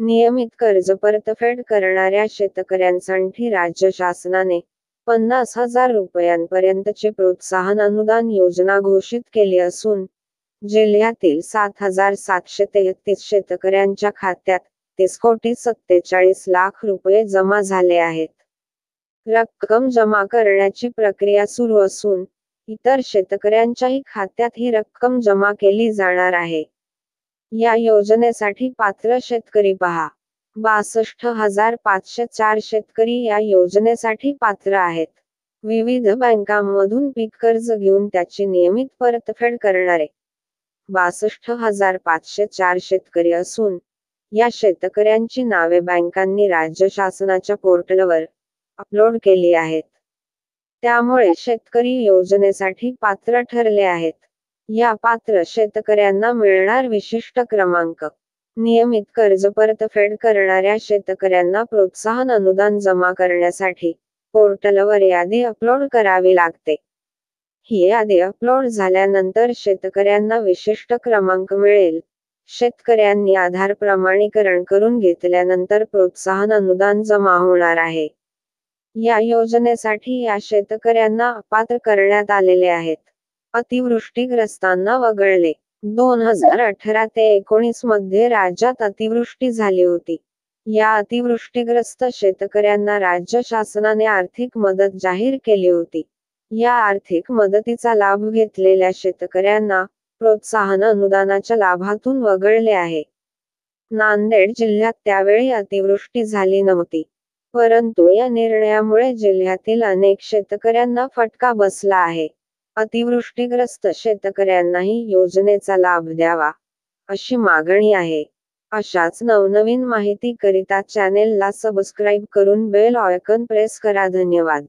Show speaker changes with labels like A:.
A: नियमित कर्ज परतफेड करणाऱ्या शेतकऱ्यांसाठी राज्य शासनाने 50,000 रुपयांपर्यंतची प्रोत्साहन अनुदान योजना घोषित केली असून, जिल्ह्यातील 7,733 शेतकऱ्यांच्या खात्यात 30,47 कोटी रुपये जमा झाले आहेत. रक्कम जमा करण्याची प्रक्रिया सुरू असून, इतर शेतकऱ्यांच्याही खात्यात ही रक्कम जमा केली जाणार आहे. या योजनेसाठी पात्र शेतकरी पहा. 62,504 शेतकरी या योजनेसाठी पात्र आहेत. विविध बँकांमधून पीक कर्ज घेऊन त्याची नियमित परतफेड करणारे 62,504 शेतकरी असून, या शेतकऱ्यांची नावे बँकांनी राज्य शासनाच्या पोर्टलवर अपलोड केली आहेत. त्यामुळे शेतकरी योजनेसाठी पात्र ठरले आहेत. या पात्र शेतकऱ्यांना मिळणार विशिष्ट क्रमांक. नियमित कर्ज परतफेड करणाऱ्या शेतकऱ्यांना प्रोत्साहन अनुदान जमा करण्यासाठी पोर्टलवर यादी अपलोड करावी लागते. ही यादी अपलोड झाल्यानंतर शेतकऱ्यांना विशिष्ट क्रमांक मिळेल. शेतकऱ्यांनी आधार प्रमाणीकरण करून घेतल्यानंतर प्रोत्साहन अनुदान जमा होणार आहे. या योजनेसाठी या शेतकऱ्यांना अपात्र करण्यात आलेले आहेत. अतिवृष्टीग्रस्तांना वगळले. 2018 ते 19 मध्ये राज्यात अतिवृष्टी झाली होती. या अतिवृष्टीग्रस्त शेतकऱ्यांना राज्य शासनाने आर्थिक मदत जाहीर केली होती. या आर्थिक मदतीचा लाभ घेतलेल्या शेतकऱ्यांना प्रोत्साहन अनुदानाच्या लाभातून वगळले आहे. नांदेड जिल्ह्यात त्यावेळी अतिवृष्टी झाली नव्हती, परंतु या निर्णयामुळे जिल्ह्यातील अनेक शेतकऱ्यांना फटका बसला आहे. अतिवृष्टीग्रस्त शेतकऱ्यांनाही योजनेचा लाभ द्यावा, अशी मागणी आहे. अशाच नवनवीन माहितीकरिता चॅनेलला सबस्क्राईब करून बेल आयकॉन प्रेस करा. धन्यवाद.